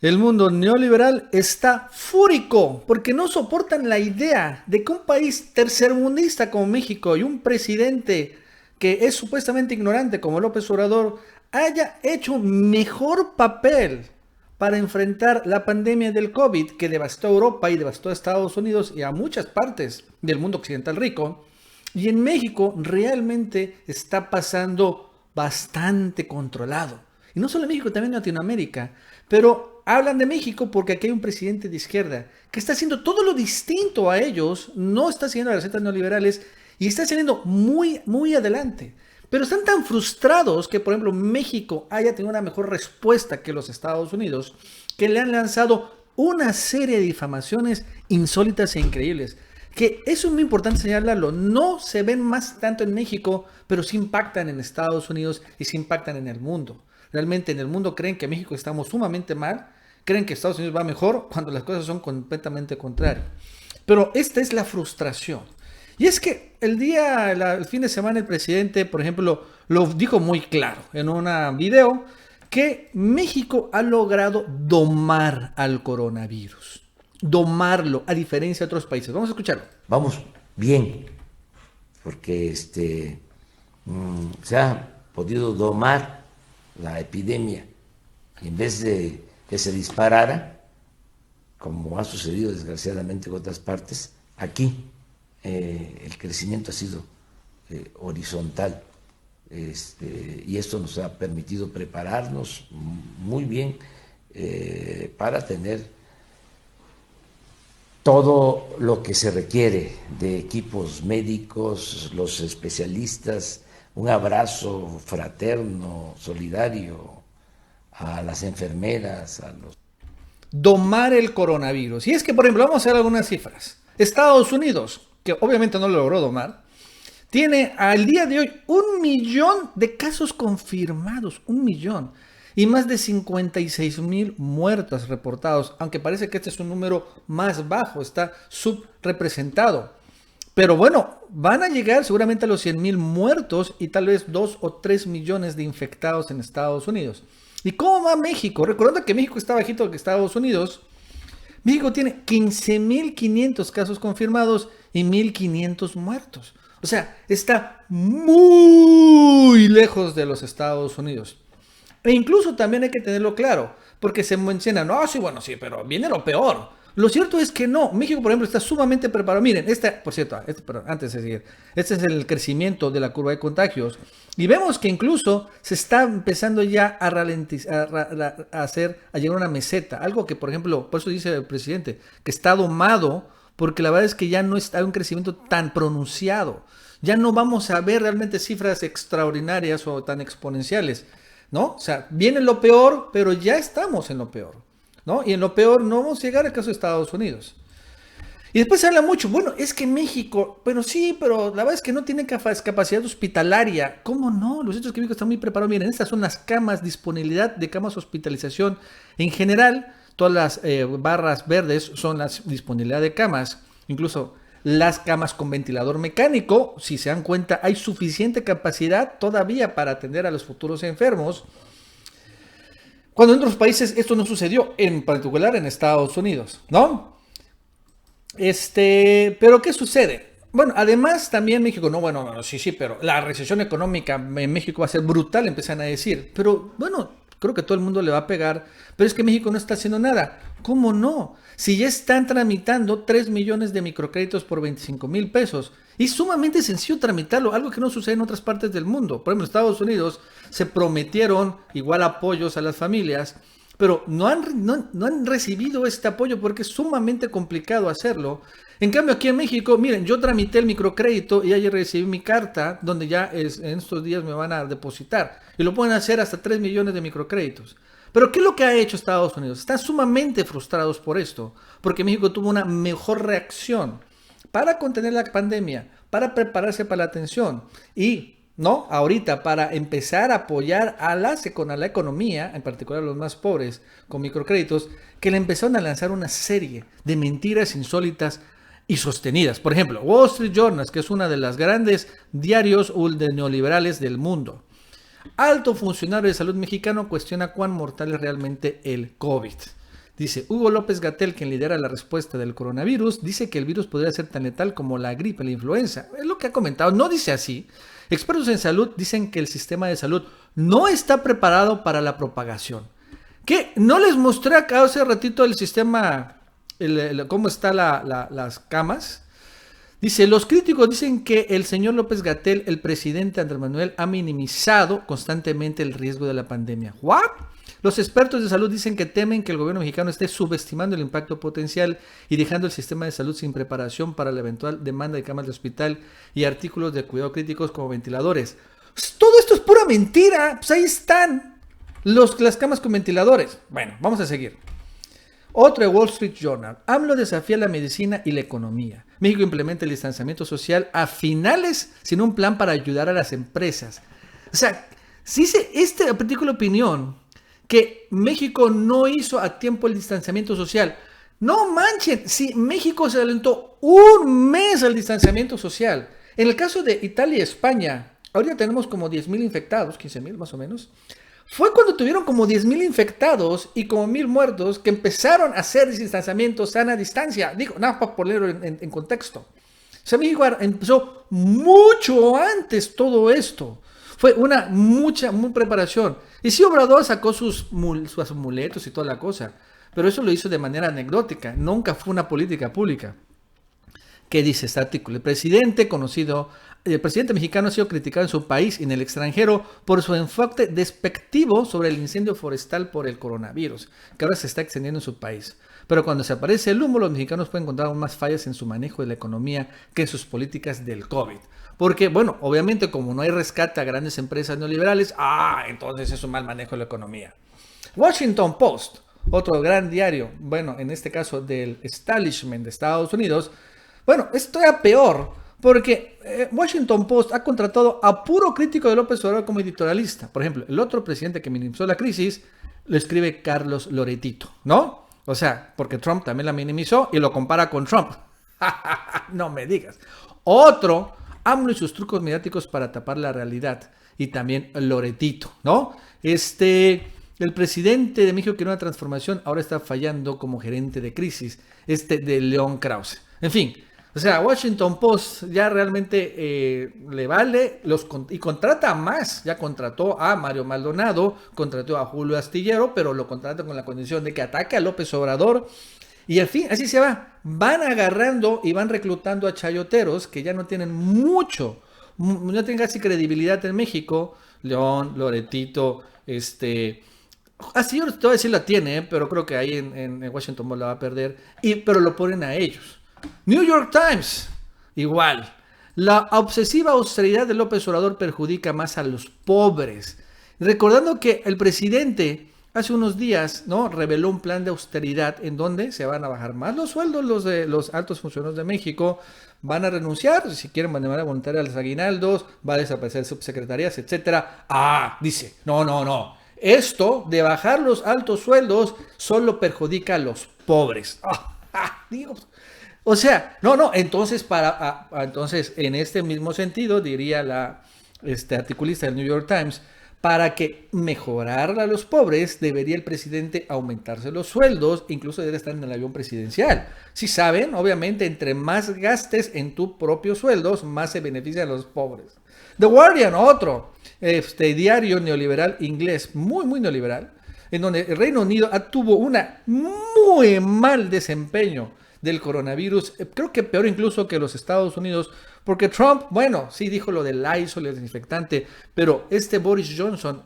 El mundo neoliberal está fúrico porque no soportan la idea de que un país tercermundista como México y un presidente que es supuestamente ignorante como López Obrador haya hecho un mejor papel para enfrentar la pandemia del COVID que devastó a Europa y devastó a Estados Unidos y a muchas partes del mundo occidental rico. Y en México realmente está pasando bastante controlado. Y no solo en México, también en Latinoamérica. Pero hablan de México porque aquí hay un presidente de izquierda que está haciendo todo lo distinto a ellos, no está siguiendo las recetas neoliberales y está saliendo muy, muy adelante. Pero están tan frustrados que, por ejemplo, México haya tenido una mejor respuesta que los Estados Unidos, que le han lanzado una serie de difamaciones insólitas e increíbles. Que eso es muy importante señalarlo, no se ven más tanto en México, pero sí impactan en Estados Unidos y sí impactan en el mundo. Realmente en el mundo creen que México estamos sumamente mal, creen que Estados Unidos va mejor cuando las cosas son completamente contrarias. Pero esta es la frustración. Y es que el fin de semana el presidente, por ejemplo, lo dijo muy claro en un video que México ha logrado domar al coronavirus. Domarlo, a diferencia de otros países. Vamos a escucharlo. Vamos bien, porque se ha podido domar la epidemia y en vez de que se disparara, como ha sucedido desgraciadamente en otras partes, aquí el crecimiento ha sido horizontal. Y esto nos ha permitido prepararnos muy bien para tener todo lo que se requiere de equipos médicos, los especialistas, un abrazo fraterno, solidario a las enfermeras, a los... Domar el coronavirus. Y es que, por ejemplo, vamos a hacer algunas cifras. Estados Unidos, que obviamente no lo logró domar, tiene al día de hoy 1 millón de casos confirmados, 1 millón, y más de 56,000 muertos reportados, aunque parece que este es un número más bajo, está subrepresentado. Pero bueno, van a llegar seguramente a los 100,000 muertos y tal vez 2 o 3 millones de infectados en Estados Unidos. ¿Y cómo va México? Recordando que México está bajito que Estados Unidos, México tiene 15,500 casos confirmados y 1,500 muertos. O sea, está muy lejos de los Estados Unidos. E incluso también hay que tenerlo claro, porque se menciona, no, sí, bueno, sí, pero viene lo peor. Lo cierto es que no. México, por ejemplo, está sumamente preparado. Miren, por cierto, perdón, antes de seguir, este es el crecimiento de la curva de contagios. Y vemos que incluso se está empezando ya a ralentizar, a llegar a una meseta. Algo que, por ejemplo, por eso dice el presidente, que está domado, porque la verdad es que ya no está un crecimiento tan pronunciado. Ya no vamos a ver realmente cifras extraordinarias o tan exponenciales, ¿no? O sea, viene lo peor, pero ya estamos en lo peor, ¿no? Y en lo peor no vamos a llegar al caso de Estados Unidos. Y después se habla mucho, bueno, es que México, pero sí, pero la verdad es que no tiene capacidad hospitalaria. ¿Cómo no? Los hechos que México está muy preparado. Miren, estas son las camas, disponibilidad de camas hospitalización. En general, todas las barras verdes son la disponibilidad de camas. Incluso las camas con ventilador mecánico, si se dan cuenta, hay suficiente capacidad todavía para atender a los futuros enfermos. Cuando en otros países esto no sucedió, en particular en Estados Unidos, ¿no? Pero ¿qué sucede? Bueno, además también México, no, bueno, sí, sí, pero la recesión económica en México va a ser brutal, empiezan a decir. Pero bueno, creo que todo el mundo le va a pegar, pero es que México no está haciendo nada. ¿Cómo no? Si ya están tramitando 3 millones de microcréditos por 25,000 pesos. Y sumamente sencillo tramitarlo, algo que no sucede en otras partes del mundo. Por ejemplo, en Estados Unidos se prometieron igual apoyos a las familias, pero no han recibido este apoyo porque es sumamente complicado hacerlo. En cambio, aquí en México, miren, yo tramité el microcrédito y ayer recibí mi carta donde ya en estos días me van a depositar. Y lo pueden hacer hasta 3 millones de microcréditos. Pero ¿qué es lo que ha hecho Estados Unidos? Están sumamente frustrados por esto, porque México tuvo una mejor reacción para contener la pandemia, para prepararse para la atención y, ¿no? Ahorita para empezar a apoyar a la economía, en particular a los más pobres, con microcréditos, que le empezaron a lanzar una serie de mentiras insólitas y sostenidas. Por ejemplo, Wall Street Journal, que es una de las grandes diarios neoliberales del mundo. Alto funcionario de salud mexicano cuestiona cuán mortal es realmente el COVID. Dice, Hugo López-Gatell, quien lidera la respuesta del coronavirus, dice que el virus podría ser tan letal como la gripe, la influenza. Es lo que ha comentado, no dice así. Expertos en salud dicen que el sistema de salud no está preparado para la propagación. ¿Qué? ¿No les mostré acá hace ratito el sistema, cómo están las camas? Dice, los críticos dicen que el señor López-Gatell, el presidente Andrés Manuel, ha minimizado constantemente el riesgo de la pandemia. ¿What? Los expertos de salud dicen que temen que el gobierno mexicano esté subestimando el impacto potencial y dejando el sistema de salud sin preparación para la eventual demanda de camas de hospital y artículos de cuidado críticos como ventiladores. Pues todo esto es pura mentira. Pues ahí están las camas con ventiladores. Bueno, vamos a seguir. Otro de Wall Street Journal. AMLO desafía la medicina y la economía. México implementa el distanciamiento social a finales sin un plan para ayudar a las empresas. O sea, si dice esta particular opinión que México no hizo a tiempo el distanciamiento social. No manchen, si México se adelantó un mes al distanciamiento social. En el caso de Italia y España, ahorita tenemos como 10,000 infectados, 15,000 más o menos. Fue cuando tuvieron como 10,000 infectados y como 1,000 muertos que empezaron a hacer distanciamiento, sana distancia. Digo, nada para ponerlo en contexto. O sea, México empezó mucho antes todo esto. Fue mucha preparación. Y sí, Obrador sacó sus amuletos y toda la cosa. Pero eso lo hizo de manera anecdótica. Nunca fue una política pública. ¿Qué dice este artículo? El presidente mexicano ha sido criticado en su país y en el extranjero por su enfoque despectivo sobre el incendio forestal por el coronavirus, que ahora se está extendiendo en su país. Pero cuando se aparece el humo, los mexicanos pueden encontrar aún más fallas en su manejo de la economía que en sus políticas del COVID. Porque, bueno, obviamente como no hay rescate a grandes empresas neoliberales, entonces es un mal manejo de la economía. Washington Post, otro gran diario, bueno, en este caso del establishment de Estados Unidos, bueno, esto era peor, porque Washington Post ha contratado a puro crítico de López Obrador como editorialista. Por ejemplo, el otro presidente que minimizó la crisis lo escribe Carlos Loretito, ¿no? O sea, porque Trump también la minimizó y lo compara con Trump. No me digas. Otro, AMLO y sus trucos mediáticos para tapar la realidad. Y también Loretito, ¿no? El presidente de México que era una transformación ahora está fallando como gerente de crisis. De León Krause. En fin. O sea, Washington Post ya realmente le vale y contrata más. Ya contrató a Mario Maldonado, contrató a Julio Astillero, pero lo contrata con la condición de que ataque a López Obrador. Y al fin, así se va. Van agarrando y van reclutando a chayoteros que ya no tienen no tienen casi credibilidad en México. León, Loretito, Astillero, te voy a decir la tiene, pero creo que ahí en Washington Post la va a perder. Pero lo ponen a ellos. New York Times, igual. La obsesiva austeridad de López Obrador perjudica más a los pobres. Recordando que el presidente hace unos días, ¿no?, reveló un plan de austeridad en donde se van a bajar más los sueldos de los altos funcionarios de México, van a renunciar, si quieren, de manera voluntaria a los aguinaldos, va a desaparecer subsecretarías, etcétera. Dice, no. Esto de bajar los altos sueldos solo perjudica a los pobres. Dios. O sea, entonces entonces en este mismo sentido diría la articulista del New York Times, para que mejorar a los pobres debería el presidente aumentarse los sueldos, incluso debe estar en el avión presidencial. Si saben, obviamente entre más gastes en tu propio sueldos, más se benefician a los pobres. The Guardian, otro diario neoliberal inglés, muy muy neoliberal, en donde el Reino Unido tuvo un muy mal desempeño del coronavirus, creo que peor incluso que los Estados Unidos, porque Trump, bueno, sí dijo lo del Lysol, el desinfectante, pero Boris Johnson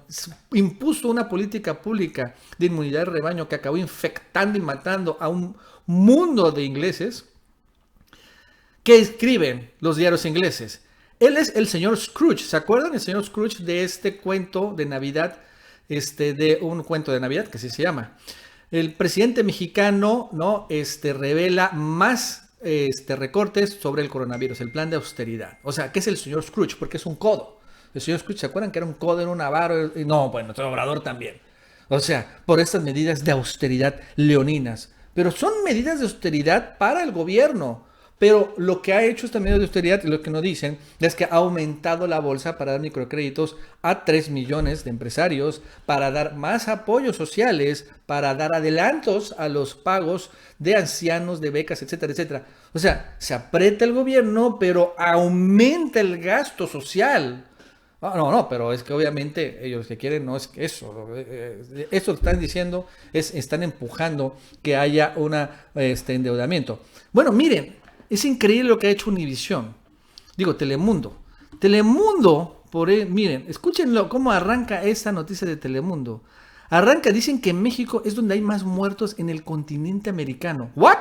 impuso una política pública de inmunidad de rebaño que acabó infectando y matando a un mundo de ingleses que escriben los diarios ingleses. Él es el señor Scrooge, ¿se acuerdan? El señor Scrooge de este cuento de Navidad, de un cuento de Navidad que así se llama. El presidente mexicano, ¿no?, revela más recortes sobre el coronavirus, el plan de austeridad. O sea, ¿qué es el señor Scrooge? Porque es un codo. El señor Scrooge, ¿se acuerdan que era un codo en un avaro? No, bueno, el Obrador también. O sea, por estas medidas de austeridad leoninas. Pero son medidas de austeridad para el gobierno. Pero lo que ha hecho esta medida de austeridad, y lo que nos dicen, es que ha aumentado la bolsa para dar microcréditos a 3 millones de empresarios, para dar más apoyos sociales, para dar adelantos a los pagos de ancianos, de becas, etcétera, etcétera. O sea, se aprieta el gobierno, pero aumenta el gasto social. No, pero es que obviamente ellos lo que quieren no es eso. Eso que están diciendo están empujando que haya un endeudamiento. Bueno, miren, es increíble lo que ha hecho Univisión. Digo, Telemundo. Telemundo, miren, escúchenlo cómo arranca esta noticia de Telemundo. Arranca, dicen que México es donde hay más muertos en el continente americano. ¿What?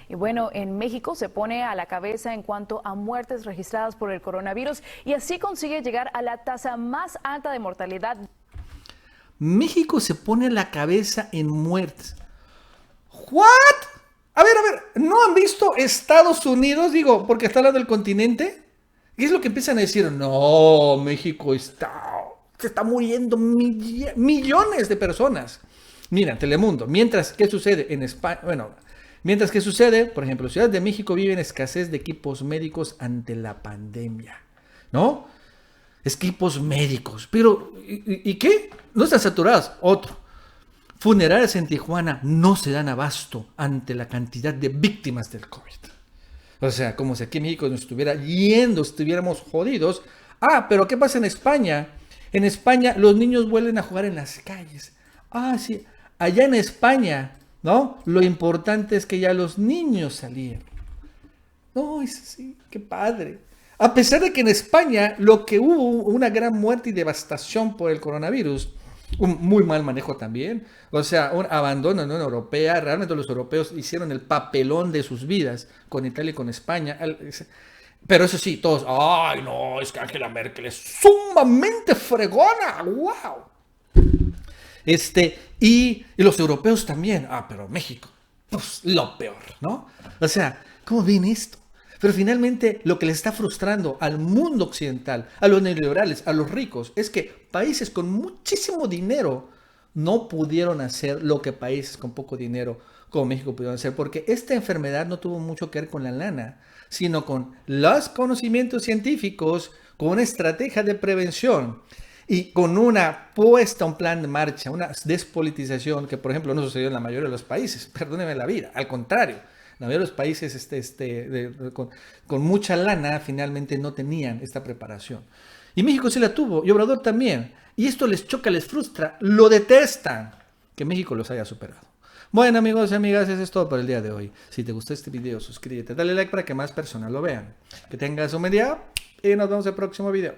Y bueno, en México se pone a la cabeza en cuanto a muertes registradas por el coronavirus y así consigue llegar a la tasa más alta de mortalidad. México se pone a la cabeza en muertes. ¿What? A ver, ¿no han visto Estados Unidos? Digo, porque está al lado del continente. ¿Qué es lo que empiezan a decir? No, México se está muriendo millones de personas. Mira, Telemundo, mientras, ¿qué sucede en España? Bueno, mientras que sucede, por ejemplo, Ciudad de México vive en escasez de equipos médicos ante la pandemia, ¿no? Equipos médicos, pero ¿y qué? No están saturados. Otro. Funerarias en Tijuana no se dan abasto ante la cantidad de víctimas del COVID. O sea, como si aquí en México nos estuviera yendo, estuviéramos jodidos. Pero ¿qué pasa en España? En España los niños vuelven a jugar en las calles. Sí, allá en España, ¿no? Lo importante es que ya los niños salieron. No, sí, qué padre. A pesar de que en España lo que hubo una gran muerte y devastación por el coronavirus, un muy mal manejo también, o sea, un abandono en la Unión Europea. Realmente los europeos hicieron el papelón de sus vidas con Italia y con España. Pero eso sí, todos, ¡ay no! Es que Angela Merkel es sumamente fregona, ¡wow! Y los europeos también, pero México, pues lo peor, ¿no? O sea, ¿cómo ven esto? Pero finalmente lo que les está frustrando al mundo occidental, a los neoliberales, a los ricos, es que países con muchísimo dinero no pudieron hacer lo que países con poco dinero como México pudieron hacer, porque esta enfermedad no tuvo mucho que ver con la lana, sino con los conocimientos científicos, con una estrategia de prevención y con un plan de marcha, una despolitización que, por ejemplo, no sucedió en la mayoría de los países. Perdónenme la vida, al contrario. La mayoría de los países con mucha lana finalmente no tenían esta preparación. Y México sí la tuvo, y Obrador también. Y esto les choca, les frustra, lo detestan, que México los haya superado. Bueno, amigos y amigas, eso es todo por el día de hoy. Si te gustó este video, suscríbete, dale like para que más personas lo vean. Que tengas un buen día y nos vemos en el próximo video.